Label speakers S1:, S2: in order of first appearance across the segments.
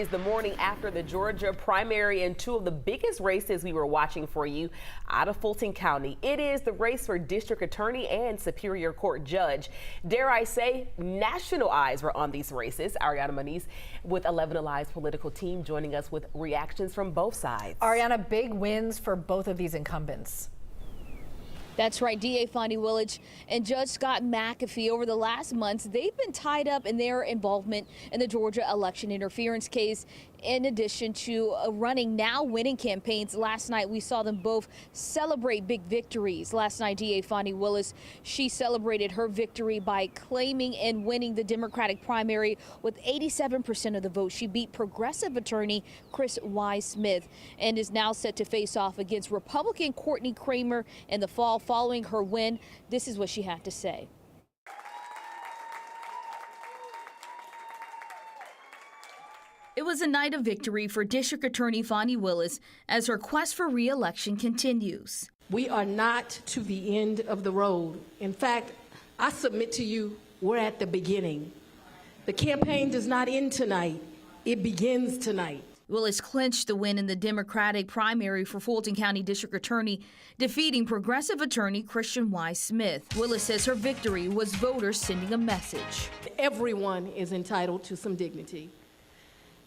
S1: Is the morning after the Georgia primary and two of the biggest races we were watching for you out of Fulton County. It is the race for district attorney and Superior Court judge. Dare I say, national eyes were on these races. Ariana Maniz with 11 Alive's political team joining us with reactions from both sides.
S2: Ariana, big wins for both of these incumbents.
S3: That's right, DA Fonnie Willich and Judge Scott McAfee over the last months, they've been tied up in their involvement in the Georgia election interference case. In addition to running now winning campaigns, last night we saw them both celebrate big victories. Last night, DA Fonnie Willis, she celebrated her victory by claiming and winning the Democratic primary with 87% of the vote. She beat progressive attorney Chris Y. Smith and is now set to face off against Republican Courtney Kramer in the fall. Following her win, this is what she had to say. It was a night of victory for District Attorney Fonnie Willis as her quest for re-election continues.
S4: We are not to the end of the road. In fact, I submit to you, we're at the beginning. The campaign does not end tonight. It begins tonight.
S3: Willis clinched the win in the Democratic primary for Fulton County District Attorney, defeating progressive attorney Christian Y. Smith. Willis says her victory was voters sending a message.
S4: Everyone is entitled to some dignity.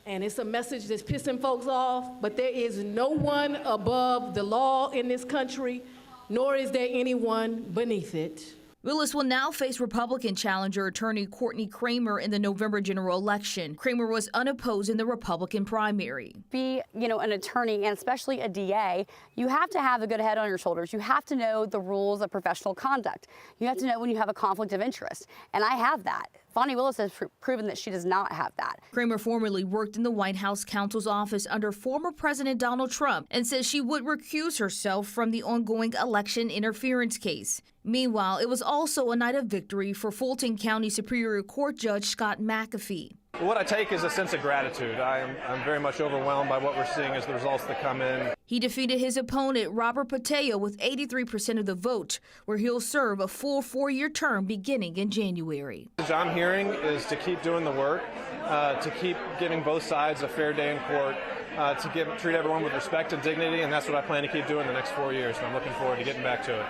S4: And it's a message that's pissing folks off, but there is no one above the law in this country, nor is there anyone beneath it.
S3: Willis will now face Republican challenger attorney Courtney Kramer in the November general election. Kramer was unopposed in the Republican primary.
S5: Be, an attorney and especially a DA, you have to have a good head on your shoulders. You have to know the rules of professional conduct. You have to know when you have a conflict of interest. And I have that. Fonnie Willis has proven that she does not have that.
S3: Kramer formerly worked in the White House counsel's office under former President Donald Trump and says she would recuse herself from the ongoing election interference case. Meanwhile, it was also a night of victory for Fulton County Superior Court Judge Scott McAfee.
S6: What I take is a sense of gratitude. I'm very much overwhelmed by what we're seeing as the results that come in.
S3: He defeated his opponent, Robert Pateo, with 83% of the vote, where he'll serve a full 4-year term beginning in January.
S6: What I'm hearing is to keep doing the work, to keep giving both sides a fair day in court, to treat everyone with respect and dignity, and that's what I plan to keep doing the next 4 years, and I'm looking forward to getting back to it.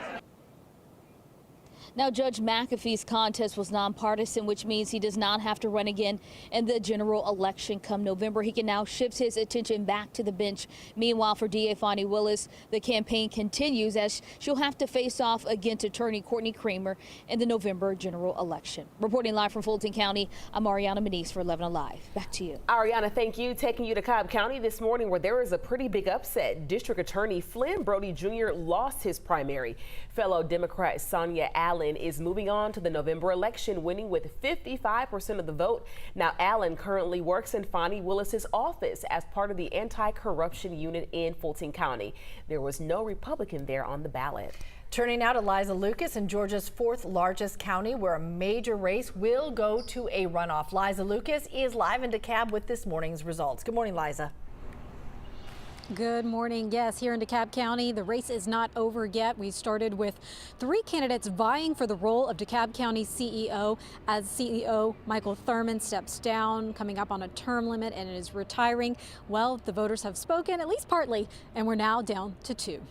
S3: Now, Judge McAfee's contest was nonpartisan, which means he does not have to run again in the general election come November. He can now shift his attention back to the bench. Meanwhile, for DA Fonnie Willis, the campaign continues as she'll have to face off against attorney Courtney Kramer in the November general election. Reporting live from Fulton County, I'm Ariana Maniz for 11 Alive. Back to you.
S1: Ariana, thank you. Taking you to Cobb County this morning where there is a pretty big upset. District Attorney Flynn Brody Jr. lost his primary. Fellow Democrat Sonia Allen is moving on to the November election, winning with 55% of the vote. Now, Allen currently works in Fonnie Willis's office as part of the anti-corruption unit in Fulton County. There was no Republican there on the ballot.
S2: Turning now to Liza Lucas in Georgia's 4th largest county, where a major race will go to a runoff. Liza Lucas is live in DeKalb with this morning's results. Good morning, Liza.
S7: Good morning. Yes, here in DeKalb County, the race is not over yet. We started with 3 candidates vying for the role of DeKalb County CEO as CEO Michael Thurmond steps down, coming up on a term limit and is retiring. Well, the voters have spoken, at least partly, and we're now down to 2.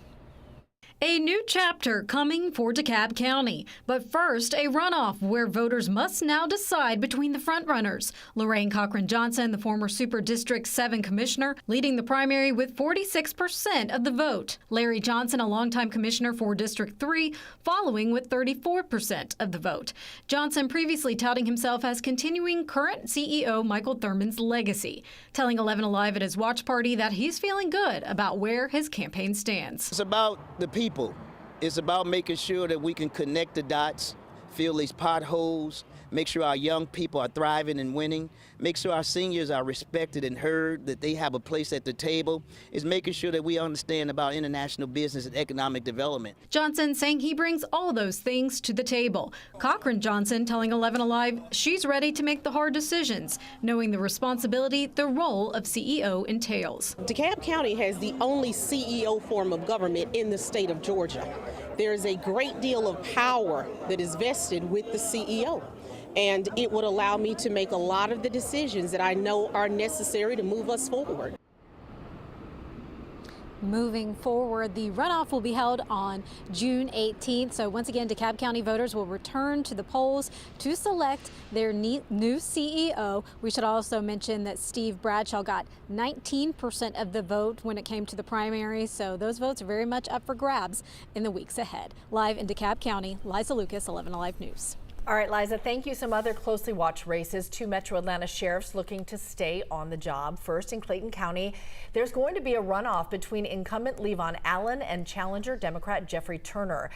S8: A new chapter coming for DeKalb County. But first, a runoff where voters must now decide between the frontrunners. Lorraine Cochran-Johnson, the former Super District 7 commissioner, leading the primary with 46% of the vote. Larry Johnson, a longtime commissioner for District 3, following with 34% of the vote. Johnson previously touting himself as continuing current CEO Michael Thurmond's legacy, telling 11 Alive at his watch party that he's feeling good about where his campaign stands.
S9: It's about the people. It's about making sure that we can connect the dots, fill these potholes, make sure our young people are thriving and winning, make sure our seniors are respected and heard, that they have a place at the table. It's making sure that we understand about international business and economic development.
S8: Johnson saying he brings all those things to the table. Cochran-Johnson telling 11 Alive she's ready to make the hard decisions, knowing the responsibility the role of CEO entails.
S10: DeKalb County has the only CEO form of government in the state of Georgia. There is a great deal of power that is vested with the CEO. and it would allow me to make a lot of the decisions that I know are necessary to move us forward.
S7: Moving forward, the runoff will be held on June 18th. So once again, DeKalb County voters will return to the polls to select their new CEO. We should also mention that Steve Bradshaw got 19% of the vote when it came to the primary. So those votes are very much up for grabs in the weeks ahead. Live in DeKalb County, Liza Lucas, 11 Alive News.
S2: All right, Liza, thank you. Some other closely watched races. 2 Metro Atlanta sheriffs looking to stay on the job. First, in Clayton County, there's going to be a runoff between incumbent Levon Allen and challenger Democrat Jeffrey Turner.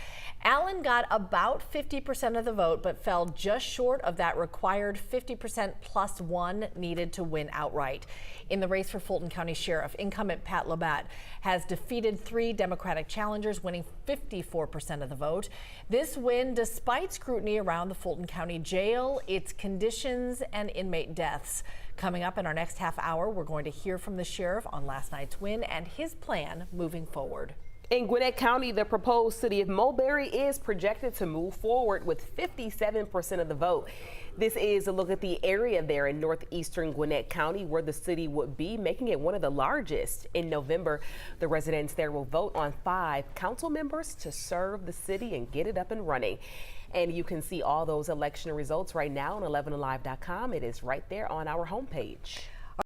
S2: Allen got about 50% of the vote, but fell just short of that required 50% plus 1 needed to win outright. In the race for Fulton County Sheriff, incumbent Pat Labatt has defeated 3 Democratic challengers, winning 54% of the vote. This win despite scrutiny around the Fulton County Jail, its conditions, and inmate deaths. Coming up in our next half hour, we're going to hear from the sheriff on last night's win and his plan moving forward.
S1: In Gwinnett County, the proposed city of Mulberry is projected to move forward with 57% of the vote. This is a look at the area there in northeastern Gwinnett County where the city would be, making it one of the largest. In November, the residents there will vote on 5 council members to serve the city and get it up and running. And you can see all those election results right now on 11alive.com. It is right there on our homepage.